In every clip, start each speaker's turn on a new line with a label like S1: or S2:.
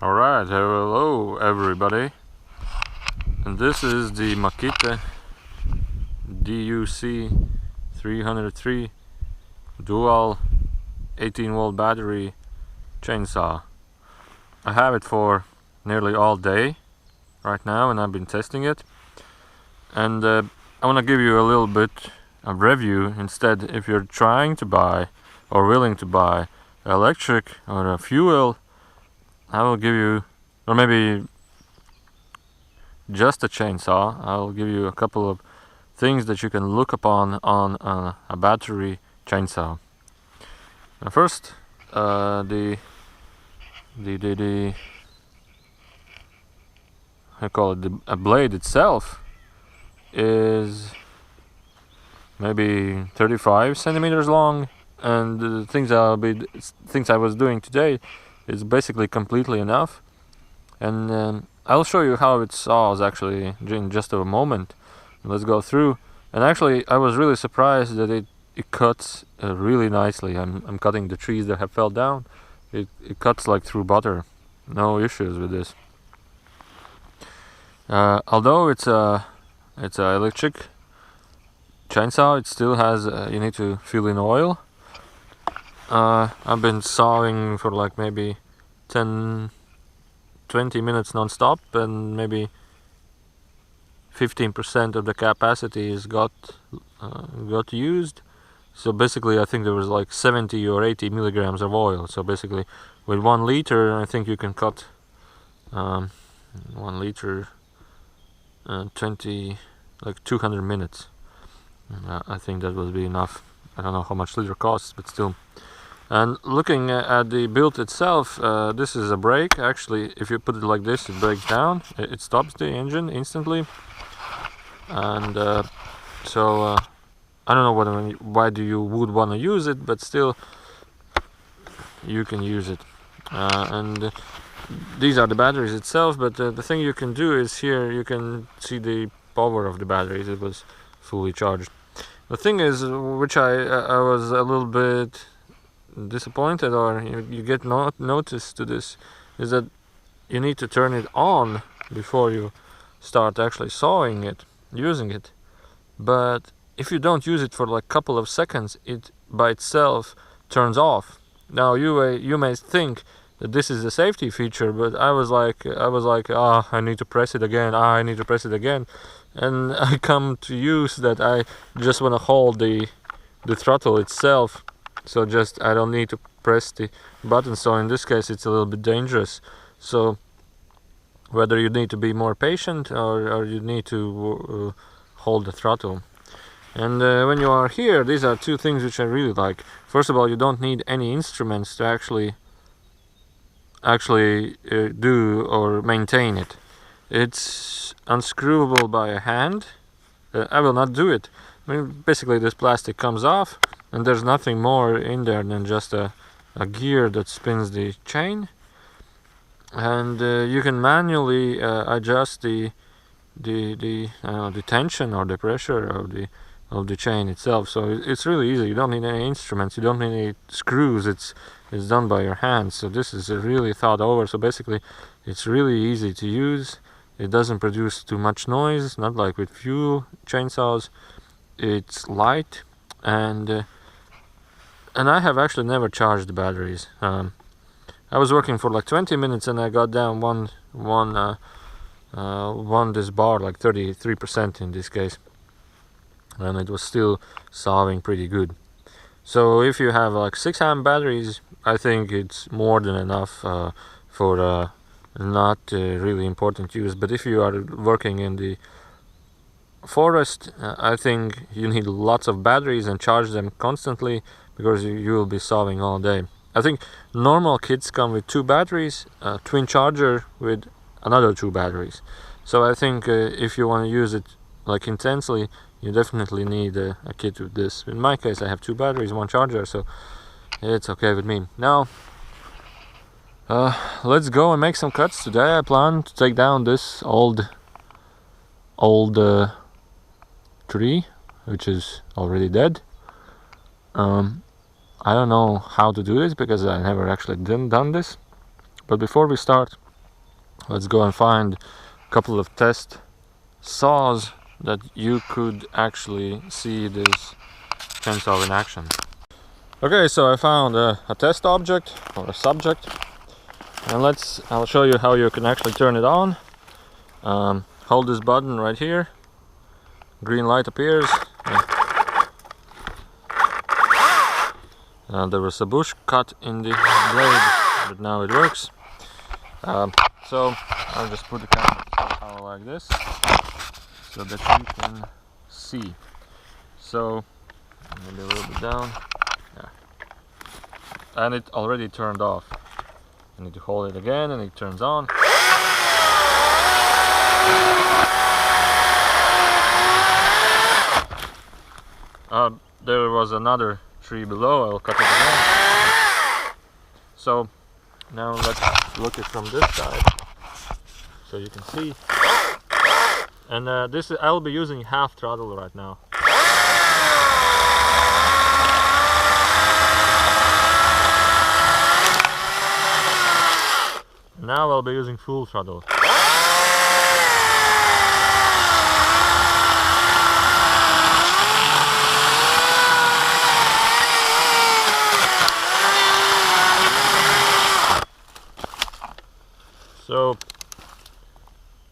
S1: Alright, hello everybody, and this is the Makita DUC 303 dual 18-volt battery chainsaw. I have it for nearly all day right now, and I've been testing it, and I want to give you a little bit of review instead. If you're trying to buy or willing to buy electric or a fuel, I will give you, or maybe just a chainsaw, I'll give you a couple of things that you can look upon on a battery chainsaw. Now first, I call it a blade itself is maybe 35 centimeters long, and the things I was doing today is basically completely enough, and I'll show you how it saws actually in just a moment. Let's go through. And actually I was really surprised that it cuts really nicely. I'm cutting the trees that have fell down. It cuts like through butter. No issues with this. Although it's a electric chainsaw, it still has you need to fill in oil. I've been sawing for like maybe 10-20 minutes non-stop, and maybe 15% of the capacity is got used. So basically I think there was like 70 or 80 milligrams of oil. So basically with 1 liter I think you can cut 1 liter 200 minutes. I think that will be enough. I don't know how much liter costs, but still. And looking at the build itself, this is a brake. Actually, if you put it like this, it breaks down. It stops the engine instantly. And so I don't know why you would want to use it, but still you can use it. And these are the batteries itself, but the thing you can do is here you can see the power of the batteries. It was fully charged. The thing is, which I was a little bit disappointed, or you get notice to this, is that you need to turn it on before you start actually sawing it, using it. But if you don't use it for like a couple of seconds, it by itself turns off. Now you may think that this is a safety feature, but I was like I need to press it again, I need to press it again, and I come to use that I just want to hold the throttle itself. So just I don't need to press the button. So in this case it's a little bit dangerous. So whether you need to be more patient or you need to hold the throttle. And when you are here, these are two things which I really like. First of all, you don't need any instruments to actually do or maintain it. It's unscrewable by a hand. I will not do it. I mean, basically this plastic comes off, and there's nothing more in there than just a gear that spins the chain, and you can manually adjust the tension or the pressure of the chain itself. So it's really easy. You don't need any instruments, you don't need any screws. It's done by your hands. So this is really thought over. So basically it's really easy to use. It doesn't produce too much noise, not like with fuel chainsaws. It's light, and I have actually never charged the batteries. I was working for like 20 minutes and I got down one this bar, like 33% in this case, and it was still sawing pretty good. So if you have like 6 amp batteries, I think it's more than enough for not really important use. But if you are working in the forest, I think you need lots of batteries and charge them constantly, because you will be sawing all day. I think normal kits come with 2 batteries, a twin charger with another 2 batteries. So I think if you want to use it like intensely, you definitely need a kit with this. In my case I have 2 batteries, 1 charger, so it's okay with me. Now let's go and make some cuts. Today I plan to take down this old tree, which is already dead. I don't know how to do this because I never actually done this. But before we start, let's go and find a couple of test saws that you could actually see this chainsaw in action. Okay, so I found a test object or a subject, and I'll show you how you can actually turn it on. Hold this button right here, green light appears. There was a bush cut in the blade, but now it works. So I'll just put the camera like this so that you can see. So maybe a little bit down. Yeah. And it already turned off. I need to hold it again and it turns on. There was another tree below, I'll cut it again. So now let's look it from this side so you can see. And I'll be using half throttle right now. Now I'll be using full throttle. So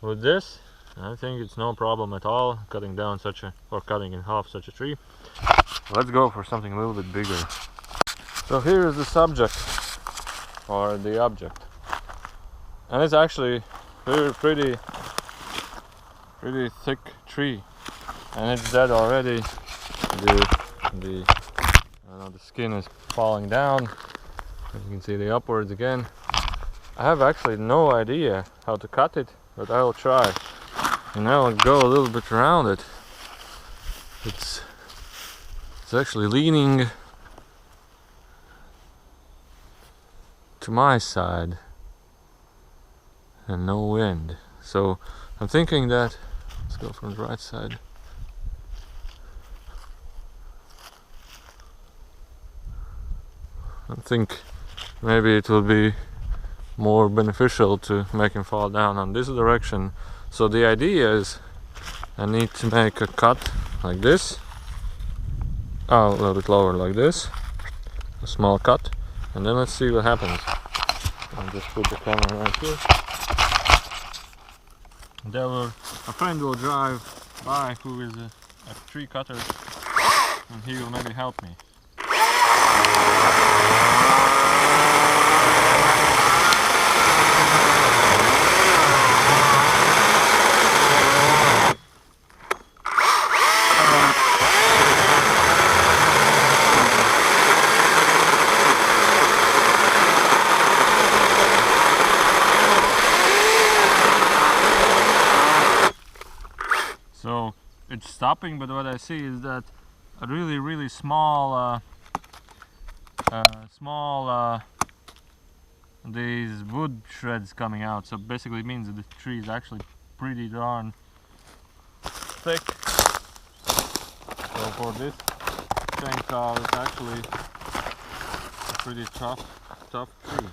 S1: with this, I think it's no problem at all cutting down cutting in half such a tree. Let's go for something a little bit bigger. So here is the subject, or the object, and it's actually pretty thick tree, and it's dead already. The skin is falling down. As you can see, the upwards again. I have actually no idea how to cut it, but I will try. And I will go a little bit around it. It's actually leaning to my side and no wind. So I'm thinking that, let's go from the right side. I think maybe it will be more beneficial to make him fall down on this direction. So the idea is I need to make a cut like this, a little bit lower like this, a small cut, and then let's see what happens. I'll just put the camera right here. A friend will drive by who is a tree cutter, and he will maybe help me. So it's stopping, but what I see is that a really small these wood shreds coming out. So basically it means that the tree is actually pretty darn thick. So for this chainsaw, it's actually a pretty tough tree.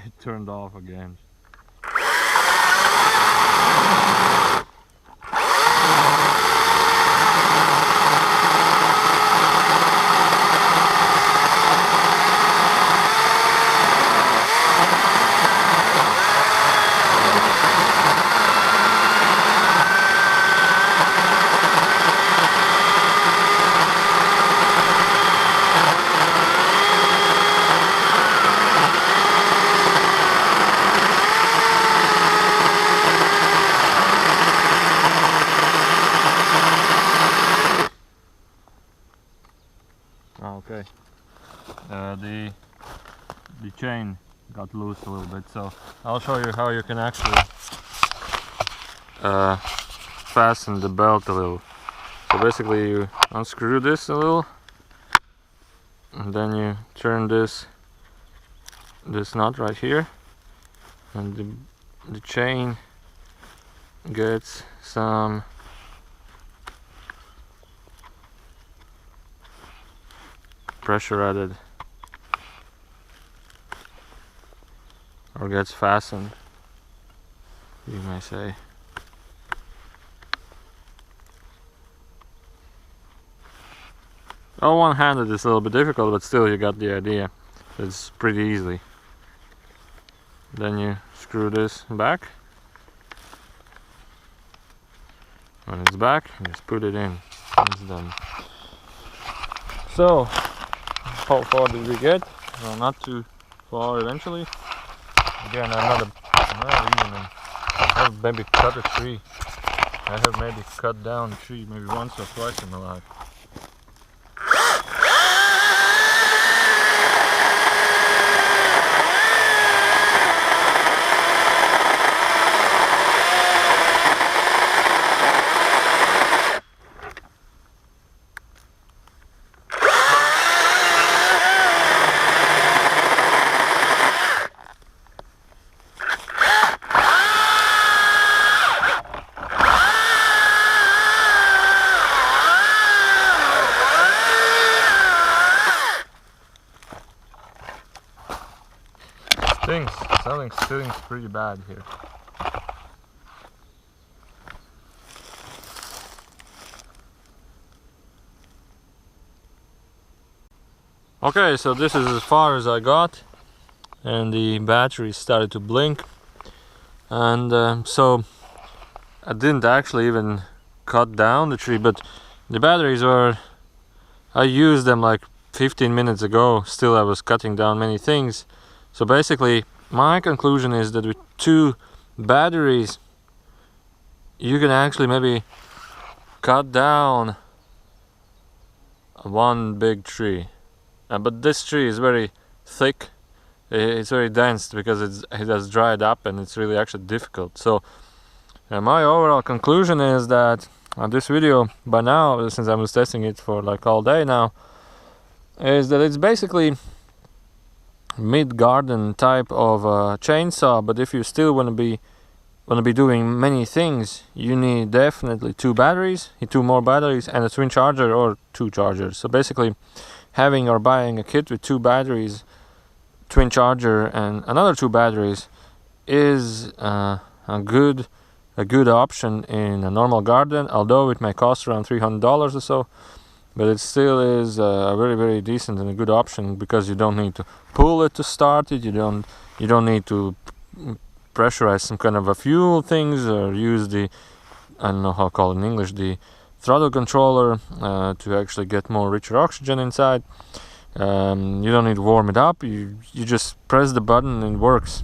S1: It turned off again. Okay, the chain got loose a little bit, so I'll show you how you can actually fasten the belt a little. So basically you unscrew this a little, and then you turn this nut right here, and the chain gets some pressure added. or gets fastened, you may say. On one handed it's a little bit difficult, but still you got the idea. It's pretty easy. Then you screw this back. When it's back, just put it in. It's done. So, how far did we get? Well, not too far eventually. Again, I have maybe cut a tree. I have maybe cut down a tree maybe once or twice in my life. Stilling's pretty bad here. Okay, so this is as far as I got, and the battery started to blink, and so I didn't actually even cut down the tree, but the batteries were, I used them like 15 minutes ago. Still I was cutting down many things. So basically my conclusion is that with 2 batteries you can actually maybe cut down one big tree. But this tree is very thick, it's very dense because it has dried up, and it's really actually difficult. So my overall conclusion is that this video, by now, since I was testing it for like all day now, is that it's basically mid-garden type of chainsaw. But if you still want to be doing many things, you need definitely 2 batteries, 2 more batteries, and a twin charger or 2 chargers. So basically having or buying a kit with 2 batteries, twin charger, and another 2 batteries is a good option in a normal garden, although it may cost around $300 or so. But it still is a very, very decent and a good option, because you don't need to pull it to start it. You don't need to pressurize some kind of a fuel things, or use the, I don't know how to call it in English, the throttle controller to actually get more richer oxygen inside. You don't need to warm it up. You just press the button and it works.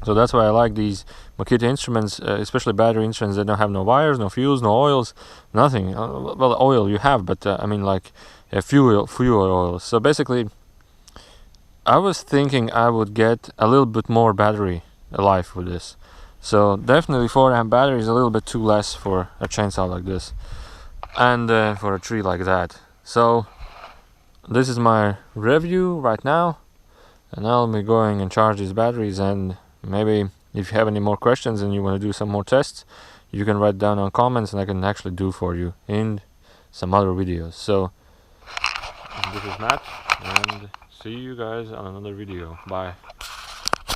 S1: So that's why I like these Makita instruments, especially battery instruments. They don't have no wires, no fuels, no oils, nothing. Well, oil you have, but I mean like fuel oil. So basically, I was thinking I would get a little bit more battery life with this. So definitely 4 amp battery is a little bit too less for a chainsaw like this, and for a tree like that. So this is my review right now, and I'll be going and charge these batteries. And maybe if you have any more questions and you want to do some more tests, you can write down on comments, and I can actually do for you in some other videos. So this is Matt, and see you guys on another video. Bye.